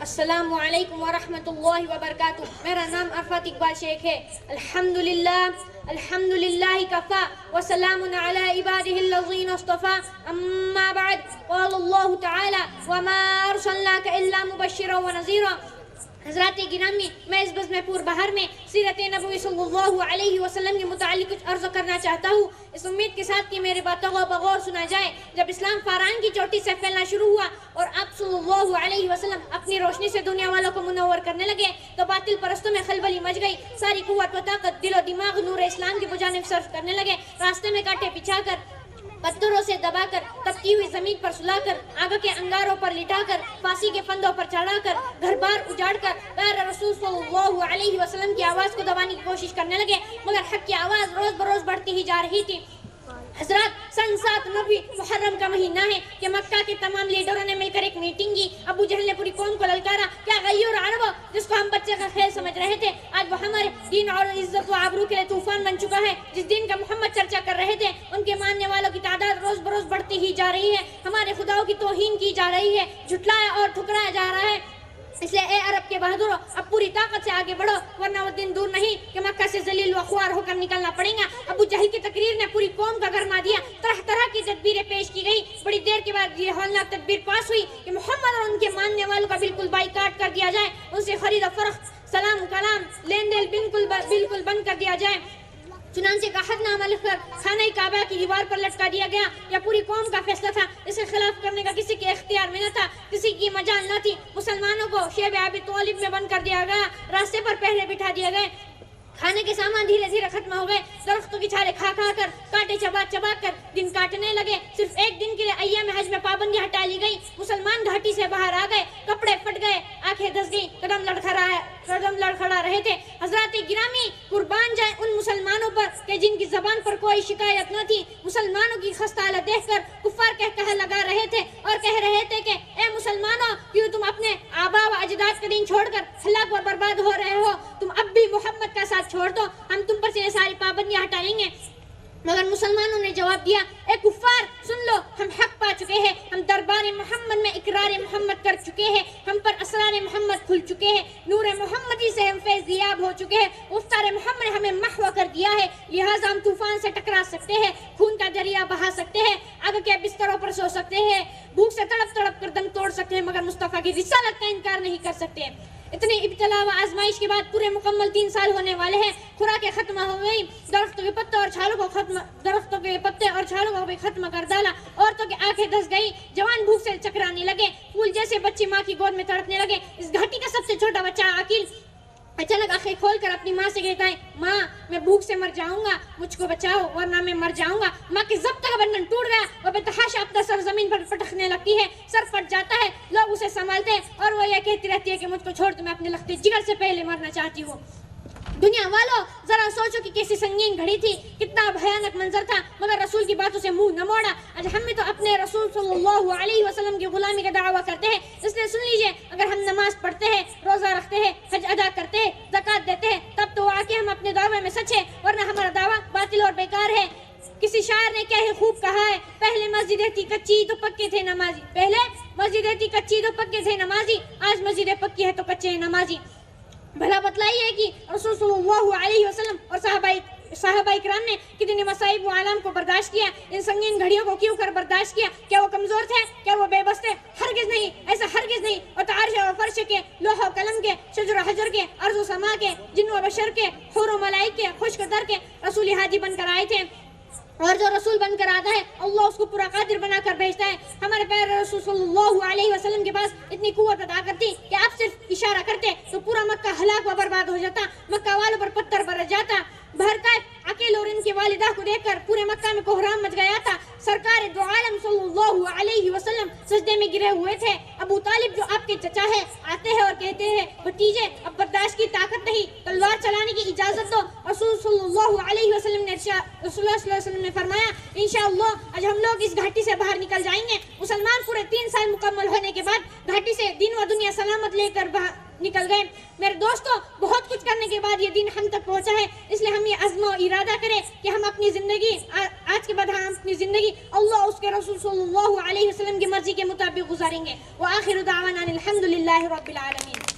السلام علیکم ورحمۃ اللہ وبرکاتہ. میرا نام عرفات اقبال شیخ ہے. الحمدللہ کفا وسلام علی عبادہ الذین اصطفى. اما بعد قال اللہ تعالی وما ارسلناک الا مبشرا ونذیرا. حضرات گرامی، میں اس بزم پور بہر میں سیرت نبوی صلی اللہ علیہ وسلم کے متعلق کچھ عرض کرنا چاہتا ہوں، اس امید کے ساتھ کہ میرے باتوں کو بغور سنا جائے. جب اسلام فاران کی چوٹی سے پھیلنا شروع ہوا اور آپ صلی اللہ علیہ وسلم اپنی روشنی سے دنیا والوں کو منور کرنے لگے تو باطل پرستوں میں خلبلی مچ گئی. ساری قوت و طاقت، دل و دماغ نور اسلام کی جانب صرف کرنے لگے. راستے میں کانٹے بچھا کر، پتھروں سے دبا کر، تپتی ہوئی زمین پر سلا کر، آگ کے انگاروں پر لٹا کر، پھانسی کے پھندوں پر چڑھا کر، گھر بار اجاڑ کر پیارے رسول صلی اللہ علیہ وسلم کی آواز کو دبانے کی کوشش کرنے لگے، مگر حق کی آواز روز بروز بڑھتی ہی جا رہی تھی. حضرات، سن 7 محرم کا مہینہ ہے کہ مکہ کے تمام لیڈروں نے مل کر ایک میٹنگ کی. ابو جہل نے پوری قوم کو للکارا، کیا غیور عرب جس کو ہم بچے کا خیر سمجھ رہے تھے، آج وہ ہمارے دین اور عزت و آبرو کے لیے طوفان بن چکا ہے. جس دین کا محمد چرچا کر رہے تھے، ان کے ماننے والوں کی تعداد روز بروز بڑھتی ہی جا رہی ہے. ہمارے خداؤں کی توہین کی جا رہی ہے، جھٹلایا اور ٹھکرایا جا رہا ہے. اس لیے اے عرب کے بہادروں، اب پوری طاقت سے آگے بڑھو، ورنہ وہ دن دور نہیں کہ مکہ سے ذلیل و خوار ہو کر نکلنا پڑے گا. ابو جہل کی تقریر نے پوری قوم کا گرما دیا. طرح طرح کی تدبیریں پیش کی گئی. بڑی دیر کے بعد یہ ہولناک تدبیر پاس ہوئی کہ محمد اور ان کے ماننے والوں کا بالکل بائیکاٹ کر دیا جائے. ان سے خرید و فروخت، سلام کلام، لین دین بالکل بند کر دیا جائے. چنانچہ کا عہد نامہ لکھ کر خانہ کعبہ کی دیوار پر لٹکا دیا گیا. یہ پوری قوم کا فیصلہ تھا، اسے خلاف کرنے کا کسی کے اختیار میں نہ تھا، کسی کی مجال نہ تھی. مسلمانوں کو شیب ابی طالب میں بند کر دیا گیا، راستے پر پہرے بٹھا دیے گئے. کھانے کے سامان دھیرے دھیرے ختم ہو گئے. درختوں کی چھالیں کھا کھا کر، کانٹے چبا چبا کر دن کاٹنے لگے. صرف ایک دن کے لیے ایام حج میں پابندی ہٹا لی گئی. مسلمان گھاٹی سے باہر آ گئے، کپڑے پھٹ گئے، آنکھیں دھس گئی، قدم لڑکھڑا رہے تھے. حضرات گرامی، قربان جائیں ان مسلمانوں پر کہ جن کی زبان پر کوئی شکایت نہ تھی. مسلمانوں کی خستہ حالت دیکھ کر کفار کہہ لگا رہے تھے اور کہہ رہے تھے کہ اے مسلمانوں، کیوں تم اپنے آبا و اجداد کا دین چھوڑ کر ہلاک و برباد ہو رہے ہو؟ تم اب بھی محمد کا ساتھ چھوڑ دو، ہم تم پر سے یہ ساری پابندیاں ہٹائیں گے. مگر مسلمانوں نے جواب دیا، اے کفار، سن لو، ہم حق پا چکے ہیں، ہم دربار محمد میں اقرار محمد کر چکے ہیں، ہم پر اسرار محمد کھل چکے ہیں، نور محمدی سے ہم فیض یاب ہو چکے ہیں، گفتار محمد نے ہمیں محو کر دیا ہے، لہٰذا ہم طوفان سے ٹکرا سکتے ہیں، خون کا دریا بہا سکتے ہیں، آگ کے بستروں پر سو سکتے ہیں، بھوک سے تڑپ تڑپ کر دم توڑ سکتے ہیں، مگر مصطفیٰ کی رسالت کا انکار نہیں کر سکتے. اتنی ابتلا و آزمائش کے بعد پورے مکمل 3 سال ہونے والے ہیں. خوراکیں ختم ہو گئی، درختوں کے پتے اور چھالوں کو بھی ختم کر ڈالا. عورتوں کی آنکھیں دھس گئی، جوان بھوک سے چکرانے لگے، پھول جیسے بچے ماں کی گود میں تڑپنے لگے. اس گھاٹی کا سب سے چھوٹا بچہ عاقل اچانک آنکھیں کھول کر اپنی ماں سے کہتا ہے، ماں، میں بھوک سے مر جاؤں گا، مجھ کو بچاؤ ورنہ میں مر جاؤں گا. ماں کی ضبط کا بندھن ٹوٹ گیا، وہ بے تحاشا اپنا سر زمین پر پٹکنے لگتی ہے، سر پھٹ جاتا ہے، لوگ اسے سنبھالتے ہیں اور وہ یہ کہتی رہتی ہے کہ مجھ کو چھوڑ دو، میں اپنے لختے جگر سے پہلے مرنا چاہتی ہوں. دنیا والوں، ذرا سوچو کہ کیسی سنگین گھڑی تھی، کتنا بھیانک منظر تھا، مگر رسول کی باتوں سے منہ نہ موڑا. آج ہم بھی تو اپنے رسول صلی اللہ علیہ وسلم کی غلامی کا دعویٰ کرتے ہیں. اس لیے سن لیجئے، اگر ہم نماز پڑھتے ہیں، روزہ رکھتے ہیں، حج ادا کرتے ہیں، زکوٰۃ دیتے ہیں، تب تو واقعی ہم اپنے دعوے میں سچ ہے، ورنہ ہمارا دعویٰ باطل اور بیکار ہے. کسی شاعر نے کیا ہی خوب کہا ہے، پہلے مسجدیں تھی کچی تو پکے تھے نمازی، پہلے مسجدیں تھی کچی تو پکے تھے نمازی، آج مسجدیں پکی ہے تو کچے ہیں نمازی. بھلا بتلائیے کہ رسول صلی اللہ علیہ وسلم اور صحابہ اکرام نے کتنے مصائب و آلام کو برداشت کیا، ان سنگین گھڑیوں کو کیوں کر برداشت کیا؟ کیا وہ کمزور تھے؟ کیا وہ بے بس تھے؟ ہرگز نہیں، ایسا ہرگز نہیں. اور عرش و فرش کے، لوح و قلم کے، شجر و حجر کے، ارض و سما کے، جن و بشر کے، حور و ملائک کے، خشک در کے رسول ہادی بن کر آئے تھے. اور جو رسول بن کر آتا ہے، اللہ اس کو پورا قادر بنا کر بھیجتا ہے. ہمارے پیارے رسول صلی اللہ علیہ وسلم کے پاس اتنی قوت و طاقت تھی کہ آپ صرف اشارہ کرتے تو پورا مکہ ہلاک و برباد ہو جاتا، مکہ والوں پر پتھر برس جاتا. بہرکیف عقیل اور ان کی والدہ کو دیکھ کر پورے مکہ میں کوہرام مچ گیا تھا. سرکار دو عالم صلی اللہ علیہ وسلم سجدے میں گرے ہوئے تھے. ابو طالب جو آپ کے چچا ہے آتے ہیں اور کہتے ہیں، بھتیجے، اب برداشت کی طاقت نہیں، تلوار چلانے کی اجازت دو. رسول صلی اللہ علیہ وسلم نے فرمایا، انشاءاللہ آج ہم لوگ اس گھاٹی سے باہر نکل جائیں گے. مسلمان پورے 3 سال مکمل ہونے کے بعد گھاٹی سے دین و دنیا سلامت لے کر نکل گئے. میرے دوستو، بہت کچھ کچھ کرنے کے بعد یہ دین ہم تک پہنچا ہے. اس لیے ہم یہ عزم و ارادہ کریں کہ ہم اپنی زندگی آج کے بعد ہم اپنی زندگی اللہ اس کے رسول صلی اللہ علیہ وسلم کی مرضی کے مطابق گزاریں گے. وآخر دعوانا الحمد للہ رب العالمین.